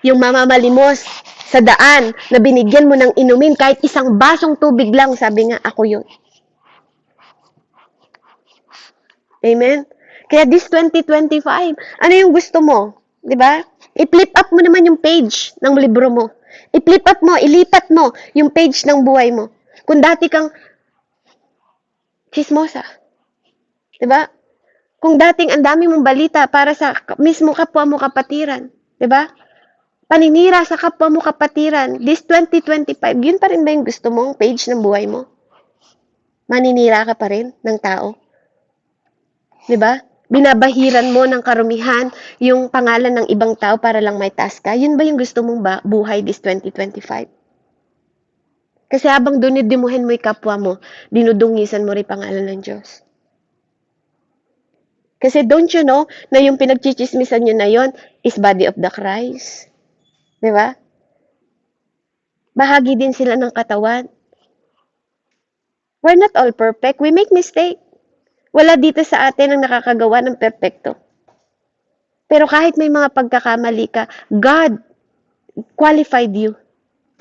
Yung mamamalimos sa daan na binigyan mo ng inumin, kahit isang basong tubig lang, sabi nga, ako yun. Amen? Kaya this 2025, ano yung gusto mo? Diba? I-flip up mo naman yung page ng libro mo. I-flip up mo, ilipat mo yung page ng buhay mo. Kung dati kang chismosa. Diba? Kung dating ang dami mong balita para sa mismo kapwa mo kapatiran. Diba? Paninira sa kapwa mo kapatiran. This 2025, yun pa rin ba yung gusto mong page ng buhay mo? Maninira ka pa rin ng tao? Diba? Binabahiran mo ng karumihan yung pangalan ng ibang tao para lang may task ka. Yun ba yung gusto mong buhay this 2025? Kasi habang dunidimuhin mo yung kapwa mo, dinudungisan mo rin pangalan ng Diyos. Kasi don't you know na yung pinagchichismisan nyo na yon is body of the Christ? Diba? Bahagi din sila ng katawan. We're not all perfect. We make mistake. Wala dito sa atin ang nakakagawa ng perfecto. Pero kahit may mga pagkakamali ka, God qualified you.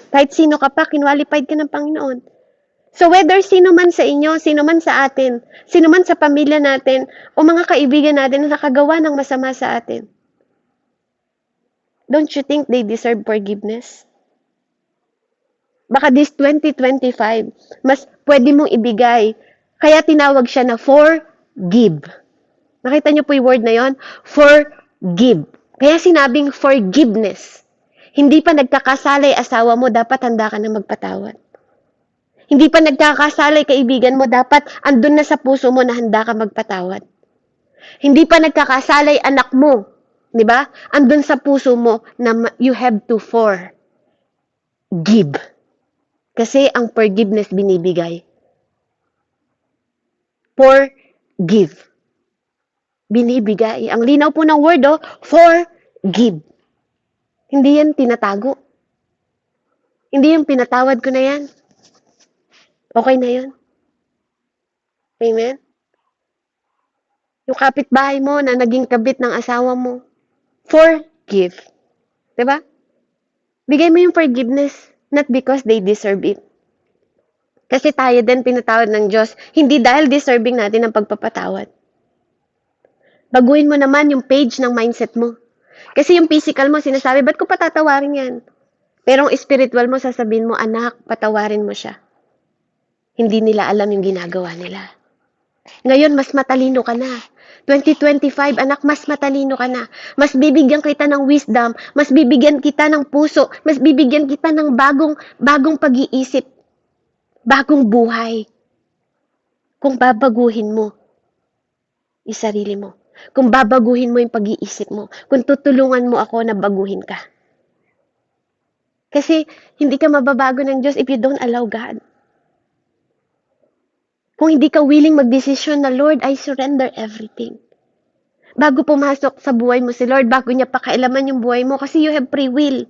Kahit sino ka pa, kinwalified ka ng Panginoon. So whether sino man sa inyo, sino man sa atin, sino man sa pamilya natin, o mga kaibigan natin na nakagawa ng masama sa atin, don't you think they deserve forgiveness? Baka this 2025, mas pwede mong ibigay. Kaya tinawag siya na forgive. Nakita niyo po yung word na yon? Forgive. Kaya sinabing forgiveness. Hindi pa nagkakasalay asawa mo, dapat handa ka na magpatawad. Hindi pa nagkakasalay kaibigan mo, dapat andun na sa puso mo na handa ka magpatawad. Hindi pa nagkakasalay anak mo, di ba? Andun sa puso mo na you have to forgive. Kasi ang forgiveness binibigay. Forgive. Binibigay. Ang linaw po ng word, forgive. Hindi yan tinatago. Hindi yung pinatawad ko na yan. Okay na yun. Amen? Yung kapitbahay mo na naging kabit ng asawa mo, forgive. Diba? Bigay mo yung forgiveness, not because they deserve it. Kasi tayo din pinatawad ng Diyos, hindi dahil deserving natin ng pagpapatawad. Baguhin mo naman yung page ng mindset mo. Kasi yung physical mo, sinasabi, ba't ko patatawarin yan? Pero ang spiritual mo, sasabihin mo, anak, patawarin mo siya. Hindi nila alam yung ginagawa nila. Ngayon, mas matalino ka na. 2025, anak, mas matalino ka na. Mas bibigyan kita ng wisdom, mas bibigyan kita ng puso, mas bibigyan kita ng bagong pag-iisip, bagong buhay. Kung babaguhin mo yung sarili mo. Kung babaguhin mo yung pag-iisip mo. Kung tutulungan mo ako na baguhin ka. Kasi hindi ka mababago ng Diyos if you don't allow God. Kung hindi ka willing magdesisyon na, Lord, I surrender everything. Bago pumasok sa buhay mo si Lord, bago niya pakailaman yung buhay mo, kasi you have free will.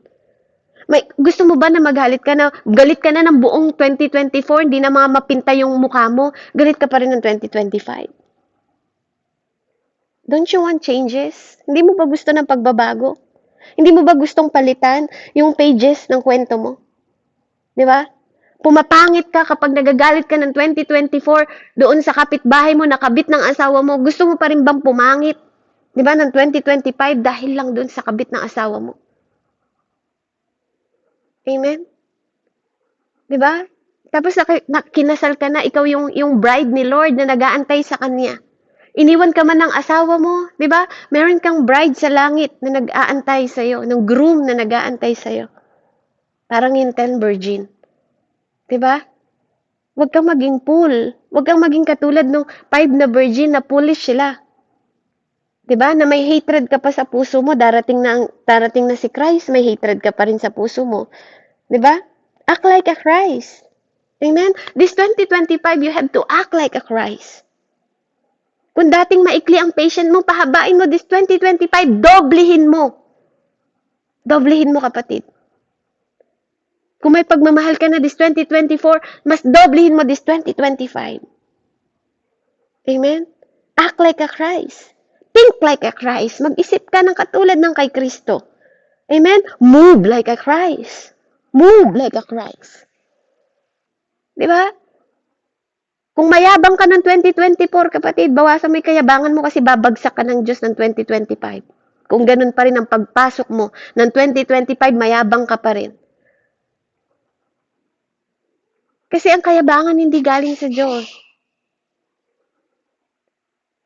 Gusto mo ba na galit ka na ng buong 2024, hindi na mga mapinta yung mukha mo, galit ka pa rin ng 2025? Don't you want changes? Hindi mo ba gusto ng pagbabago? Hindi mo ba gustong palitan yung pages ng kwento mo? Di ba? Pumapangit ka kapag nagagalit ka ng 2024 doon sa kapitbahay mo, nakabit ng asawa mo. Gusto mo pa rin bang pumangit? Di ba? Ng 2025 dahil lang doon sa kabit ng asawa mo. Amen? Di ba? Tapos kinasal ka na, ikaw yung bride ni Lord na nag-aantay sa Kanya. Iniwan ka man ng asawa mo, di ba? Meron kang bride sa langit na nag-aantay sa'yo, ng groom na nag-aantay sa'yo. Parang yung 10 virgin. Di ba? Huwag kang maging fool. Huwag kang maging katulad ng 5 na virgin na foolish sila. Di ba? Na may hatred ka pa sa puso mo, darating na si Christ, may hatred ka pa rin sa puso mo. Di ba? Act like a Christ. Amen? This 2025, you have to act like a Christ. Kung dating maikli ang patient mo, pahabain mo this 2025, doblehin mo. Doblehin mo, kapatid. Kung may pagmamahal ka na this 2024, mas doblehin mo this 2025. Amen? Act like a Christ. Think like a Christ. Mag-isip ka ng katulad ng kay Kristo. Amen? Move like a Christ. Move like a Christ. Di ba? Kung mayabang ka ng 2024, kapatid, bawasan mo yung kayabangan mo kasi babagsak ka ng Diyos ng 2025. Kung ganun pa rin ang pagpasok mo ng 2025, mayabang ka pa rin. Kasi ang kayabangan hindi galing sa Diyos.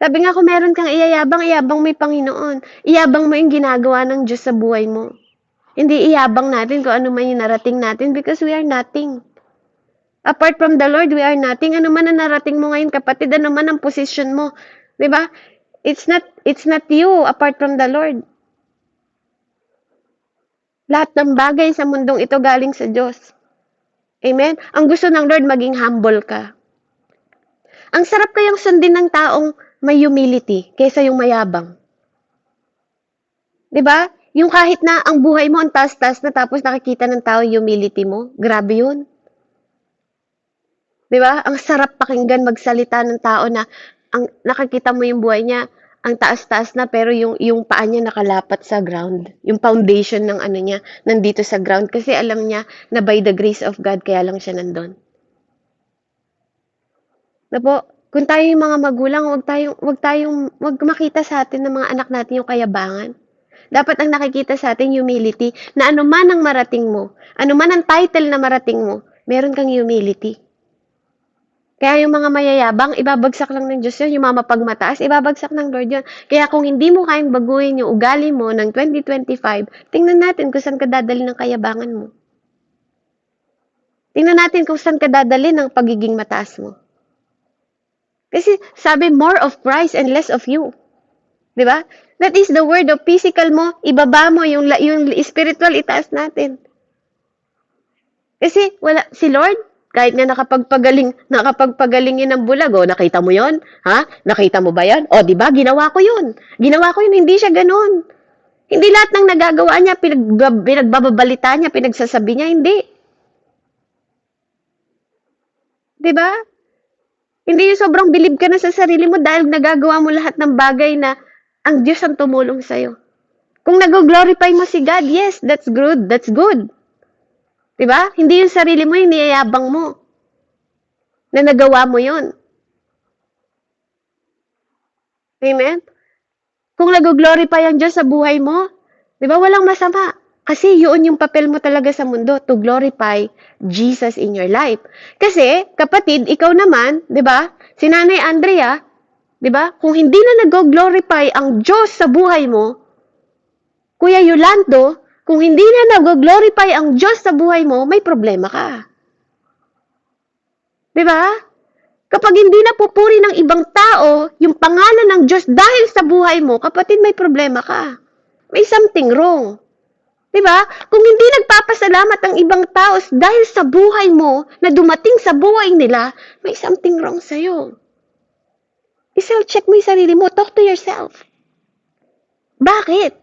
Sabi nga, kung meron kang iyabang mo yung Panginoon. Iyabang mo yung ginagawa ng Diyos sa buhay mo. Hindi iyabang natin kung ano man yung narating natin because we are nothing. Apart from the Lord, we are nothing. Ano man ang narating mo ngayon, kapatid, ano man ang position mo. Diba? It's not you apart from the Lord. Lahat ng bagay sa mundong ito galing sa Diyos. Amen? Ang gusto ng Lord, maging humble ka. Ang sarap kayang sundin ng taong may humility kaysa yung mayabang. Diba? Yung kahit na ang buhay mo ang taas-taas na tapos nakikita ng tao yung humility mo, grabe yun. Diba? Ang sarap pakinggan magsalita ng tao na ang nakikita mo yung buhay niya, ang taas-taas na pero yung paa niya nakalapat sa ground. Yung foundation ng ano niya nandito sa ground kasi alam niya na by the grace of God kaya lang siya nandun. Na po, kung tayo yung mga magulang, wag makita sa atin ng mga anak natin yung kayabangan. Dapat ang nakikita sa atin humility na ano man ang marating mo, ano man ang title na marating mo, meron kang humility. Kaya yung mga mayayabang, ibabagsak lang ng Diyos yun. Yung mga mapagmataas, ibabagsak ng Lord yun. Kaya kung hindi mo kayang baguhin yung ugali mo ng 2025, tingnan natin kung saan ka dadali ng kayabangan mo. Tingnan natin kung saan ka dadali ng pagiging mataas mo. Kasi sabi, more of Christ and less of you. Di ba? That is the word of physical mo, ibaba mo, yung spiritual, itaas natin. Kasi wala, si Lord, kahit nga nakapagpagalingin ng bulag, nakita mo yon? Ha? Nakita mo ba yon? Di ba? Ginawa ko yun. Hindi siya ganun. Hindi lahat ng nagagawa niya, pinagbabalita niya, pinagsasabi niya, hindi. Di ba? Hindi yung sobrang bilib ka na sa sarili mo dahil nagagawa mo lahat ng bagay na ang Diyos ang tumulong sa'yo. Kung nag-glorify mo si God, yes, that's good, that's good. Diba? Hindi yung sarili mo, yung niyayabang mo. Na nagawa mo yun. Amen? Kung nag-glorify ang Diyos sa buhay mo, diba, walang masama. Kasi yun yung papel mo talaga sa mundo, to glorify Jesus in your life. Kasi, kapatid, ikaw naman, diba, si Nanay Andrea, diba, kung hindi na nag-glorify ang Diyos sa buhay mo, Kuya Yolando, kung hindi na nag-glorify ang Diyos sa buhay mo, may problema ka. Diba? Kapag hindi na pupuri ng ibang tao yung pangalan ng Diyos dahil sa buhay mo, kapatid, may problema ka. May something wrong. Diba? Kung hindi nagpapasalamat ang ibang tao dahil sa buhay mo na dumating sa buhay nila, may something wrong sa'yo. I-self-check mo yung sarili mo. Talk to yourself. Bakit?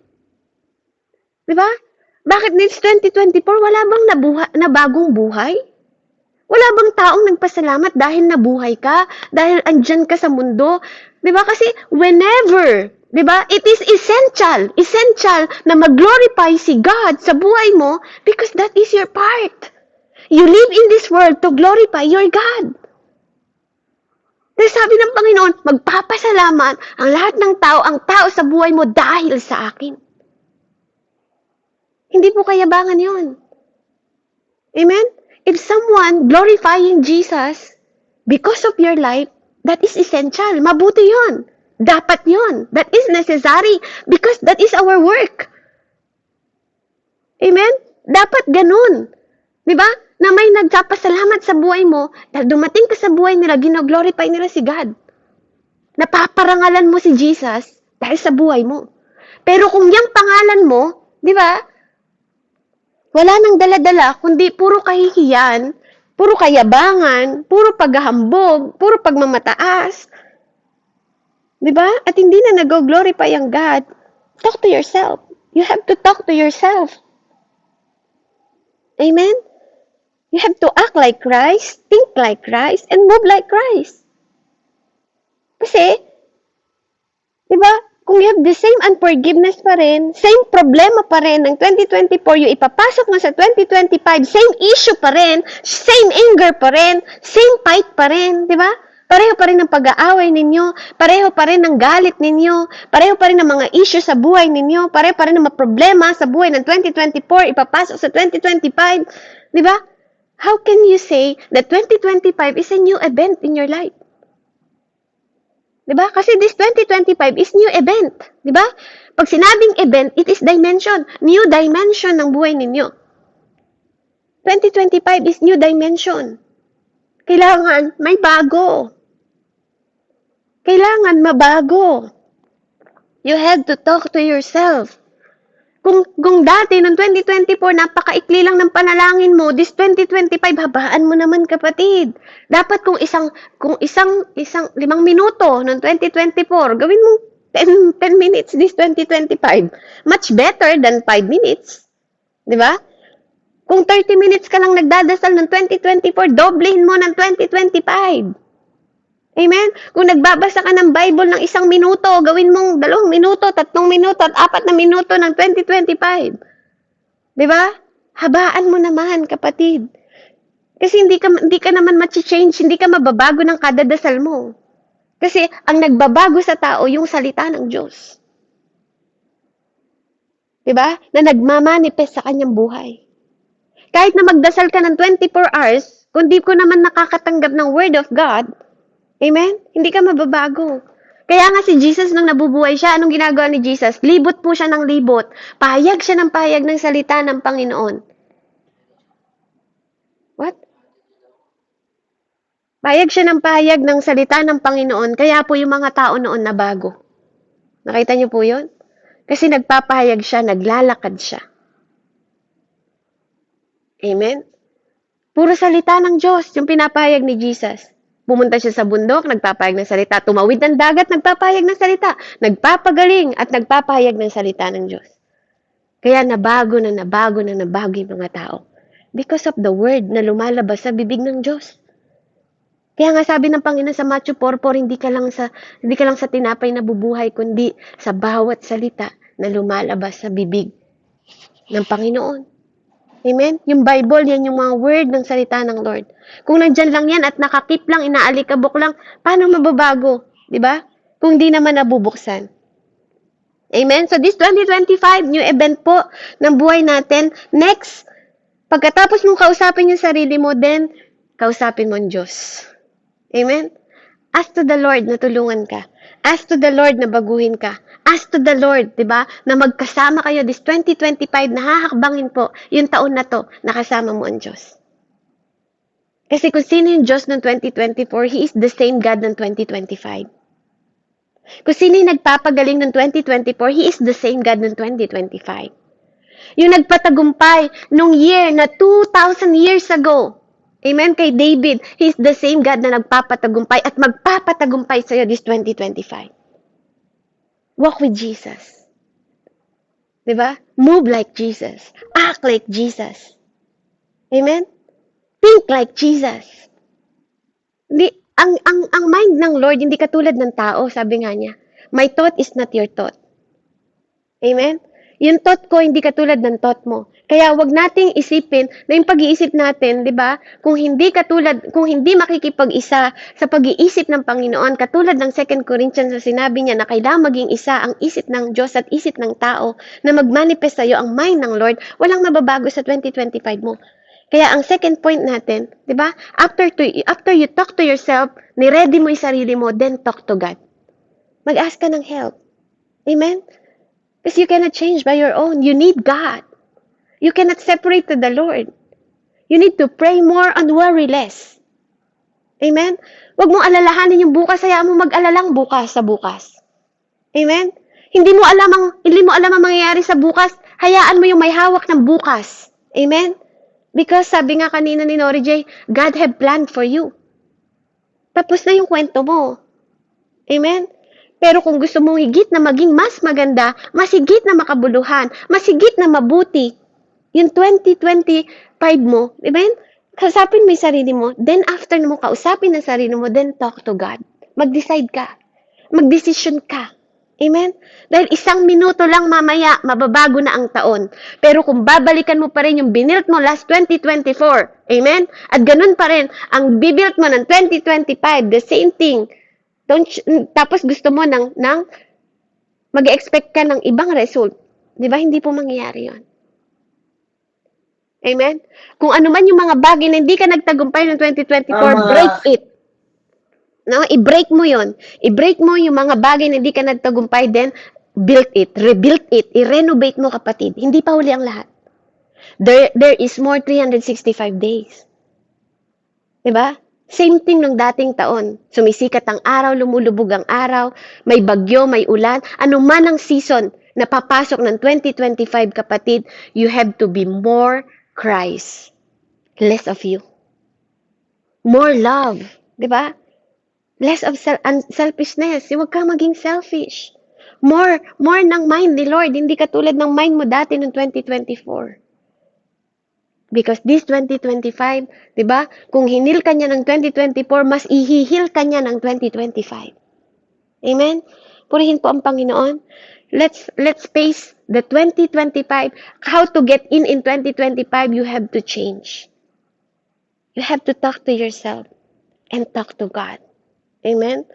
Diba? Bakit this 2024, wala bang nabagong buhay? Wala bang taong nagpasalamat dahil nabuhay ka? Dahil andyan ka sa mundo? Diba? Kasi whenever, diba, it is essential na mag-glorify si God sa buhay mo because that is your part. You live in this world to glorify your God. Dahil sabi ng Panginoon, magpapasalamat ang lahat ng tao, ang tao sa buhay mo dahil sa akin. Hindi po kayabangan yun. Amen? If someone glorifying Jesus because of your life, that is essential. Mabuti yun. Dapat yun. That is necessary because that is our work. Amen? Dapat ganun. Diba? Na may nagpapasalamat sa buhay mo dahil dumating ka sa buhay nila, gino-glorify nila si God. Napaparangalan mo si Jesus dahil sa buhay mo. Pero kung yung pangalan mo, di ba, wala nang dala-dala, kundi puro kahihiyan, puro kayabangan, puro paghahambog, puro pagmamataas. Diba? At hindi na nag-glorify ang God. Talk to yourself. You have to talk to yourself. Amen? You have to act like Christ, think like Christ, and move like Christ. Kasi, diba? Kung you have the same unforgiveness pa rin, same problema pa rin ng 2024, yung ipapasok mo sa 2025, same issue pa rin, same anger pa rin, same fight pa rin, di ba? Pareho pa rin ng pag-aaway ninyo, pareho pa rin ng galit ninyo, pareho pa rin ng mga issue sa buhay ninyo, pareho pa rin ng mga problema sa buhay ng 2024, ipapasok sa 2025, di ba? How can you say that 2025 is a new event in your life? Diba? Kasi this 2025 is new event. Diba? Pag sinabing event, it is dimension. New dimension ng buhay ninyo. 2025 is new dimension. Kailangan may bago. Kailangan mabago. You have to talk to yourself. Kung dati, noong 2024, napakaikli lang ng panalangin mo, this 2025, habaan mo naman, kapatid. Dapat kung isang 5 minuto noong 2024, gawin mo 10 minutes this 2025. Much better than 5 minutes. Di ba? Kung 30 minutes ka lang nagdadasal ng 2024, doblehin mo ng 2025. Amen? Kung nagbabasa ka ng Bible ng 1 minuto, gawin mong 2 minuto, 3 minuto, at 4 na minuto ng 2025. Diba? Habaan mo naman, kapatid. Kasi hindi ka naman ma-change, hindi ka mababago ng kada dasal mo. Kasi ang nagbabago sa tao, yung salita ng Diyos. Diba? Na nagmamanifest sa kanyang buhay. Kahit na magdasal ka ng 24 hours, Kung di ko naman nakakatanggap ng Word of God, amen? Hindi ka mababago. Kaya nga si Jesus nung nabubuhay siya, anong ginagawa ni Jesus? Libot po siya ng libot. Pahayag siya ng pahayag ng salita ng Panginoon. What? Pahayag siya ng pahayag ng salita ng Panginoon, kaya po yung mga tao noon nabago. Nakita niyo po yun? Kasi nagpapahayag siya, naglalakad siya. Amen? Puro salita ng Diyos yung pinapahayag ni Jesus. Pumunta siya sa bundok, nagpapahayag ng salita. Tumawid ng dagat, nagpapahayag ng salita. Nagpapagaling at nagpapahayag ng salita ng Diyos. Kaya nabago na nabago yung mga tao. Because of the word na lumalabas sa bibig ng Diyos. Kaya nga sabi ng Panginoon sa Matthew 4:4, hindi ka lang sa tinapay na bubuhay, kundi sa bawat salita na lumalabas sa bibig ng Panginoon. Amen? Yung Bible, yan yung mga word ng salita ng Lord. Kung nandyan lang yan at nakakip lang, inaalikabok lang, paano mababago? Diba? Kung di naman nabubuksan. Amen? So this 2025, new event po ng buhay natin. Next, pagkatapos mong kausapin yung sarili mo, then kausapin mo ang Diyos. Amen? Ask to the Lord na tulungan ka. Ask to the Lord na baguhin ka. Ask to the Lord, di ba, na magkasama kayo this 2025 na hahakbangin po yung taon na to, nakasama mo ang Diyos. Kasi kung sino yung Diyos ng 2024, He is the same God ng 2025. Kung sino yung nagpapagaling ng 2024, He is the same God ng 2025. Yung nagpatagumpay nung year na 2,000 years ago, amen, kay David, He is the same God na nagpapatagumpay at magpapatagumpay sa'yo this 2025. Walk with Jesus. Diba? Move like Jesus. Act like Jesus. Amen? Think like Jesus. Ang mind ng Lord, hindi katulad ng tao, sabi nga niya. My thought is not your thought. Amen? Yung thought ko, hindi katulad ng thought mo. Kaya wag nating isipin na yung pag-iisip natin, di ba? Kung hindi makikipag-isa sa pag-iisip ng Panginoon, katulad ng 2 Corinthians na sinabi niya na kailangan maging isa ang isip ng Diyos at isip ng tao na mag-manifest sa'yo ang mind ng Lord, walang mababago sa 2025 mo. Kaya ang second point natin, di ba? After you talk to yourself, ni-ready mo yung sarili mo, then talk to God. Mag-ask ka ng help. Amen? Because you cannot change by your own. You need God. You cannot separate to the Lord. You need to pray more and worry less. Amen? Huwag mong alalahanin yung bukas, hayaan mo mag-alalang bukas sa bukas. Amen? Hindi mo alam ang mangyayari sa bukas, hayaan mo yung may hawak ng bukas. Amen? Because sabi nga kanina ni Nori J, God have planned for you. Tapos na yung kwento mo. Amen? Pero kung gusto mong higit na maging mas maganda, mas higit na makabuluhan, mas higit na mabuti, yung 2025 mo, amen? Kausapin mo yung sarili mo, then after mo kausapin ang sarili mo, then talk to God. Mag-decide ka. Mag-decision ka. Amen? Dahil 1 minuto lang mamaya, mababago na ang taon. Pero kung babalikan mo pa rin yung binilt mo last 2024, amen? At ganun pa rin, ang bibuilt mo ng 2025, the same thing. Tapos gusto mo mag-expect ka ng ibang result. Di ba? Hindi po mangyayari yon. Amen? Kung ano man yung mga bagay na hindi ka nagtagumpay ng 2024, break it. No? I-break mo yon. I-break mo yung mga bagay na hindi ka nagtagumpay, then build it, rebuild it, i-renovate mo, kapatid. Hindi pa huli ang lahat. There is more 365 days. Diba? Same thing nung dating taon. Sumisikat ang araw, lumulubog ang araw, may bagyo, may ulan. Ano man ang season na papasok ng 2025, kapatid, you have to be more Christ. Less of you. More love. Diba? Less of selfishness. Huwag kang maging selfish. More ng mind ni Lord. Hindi katulad ng mind mo dati noong 2024. Because this 2025, di ba? Kung hinil ka niya ng 2024, mas ihihil ka niya ng 2025. Amen? Purihin po ang Panginoon. Let's face the 2025. How to get in 2025, you have to change. You have to talk to yourself and talk to God. Amen?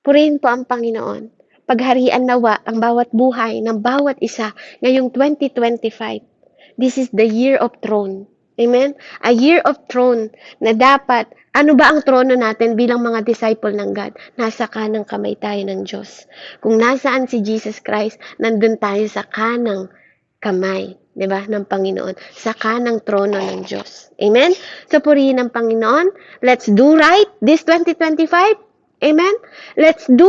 Purihin po ang Panginoon. Pagharian nawa ang bawat buhay ng bawat isa ngayong 2025. This is the year of throne. Amen? A year of throne na dapat, ano ba ang trono natin bilang mga disciple ng God? Nasa kanang kamay tayo ng Diyos. Kung nasaan si Jesus Christ, nandun tayo sa kanang kamay, 'di ba, ng Panginoon, sa kanang trono ng Diyos. Amen? So purihin ng Panginoon. Let's do right this 2025. Amen? Let's do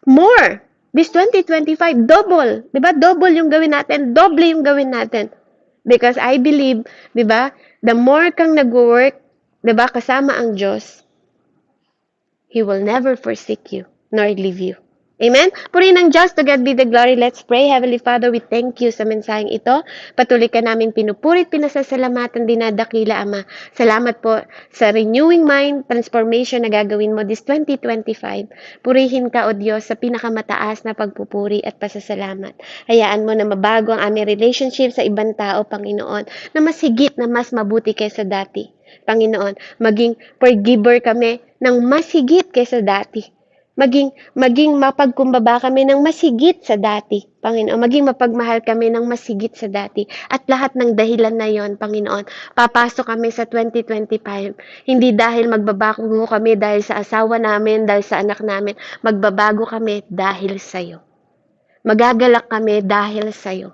more. This 2025, double. 'Di ba? Double yung gawin natin, doble yung gawin natin. Because I believe, 'di ba, the more kang nag-work, 'di ba, kasama ang Diyos, He will never forsake you nor leave you. Amen? Purihin ng Diyos, to God be the glory. Let's pray. Heavenly Father, we thank you sa mensaheng ito. Patuloy ka namin pinupurit, pinasasalamatan, dinadakila, Ama. Salamat po sa renewing mind, transformation na gagawin mo this 2025. Purihin ka, O Diyos, sa pinakamataas na pagpupuri at pasasalamat. Hayaan mo na mabago ang aming relationship sa ibang tao, Panginoon, na mas higit, na mas mabuti kaysa dati. Panginoon, maging forgiver kami ng mas higit kaysa dati. Maging mapagkumbaba kami ng mas higit sa dati, Panginoon. Maging mapagmahal kami ng mas higit sa dati. At lahat ng dahilan na yon, Panginoon, papasok kami sa 2025. Hindi dahil magbabago kami dahil sa asawa namin, dahil sa anak namin. Magbabago kami dahil sa'yo. Magagalak kami dahil sa'yo.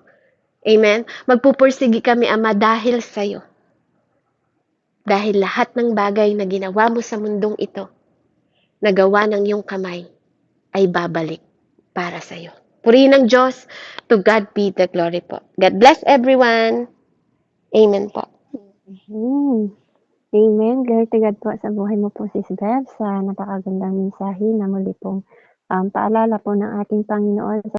Amen? Magpupursigi kami, Ama, dahil sa'yo. Dahil lahat ng bagay na ginawa mo sa mundong ito, nagawa ng iyong kamay, ay babalik para sa iyo. Purihin ng Diyos, to God be the glory po. God bless everyone. Amen po. Amen. Glory to God po sa buhay mo po, Sis Bev, sa napakagandang mensahe na muli pong paalala po ng ating Panginoon sa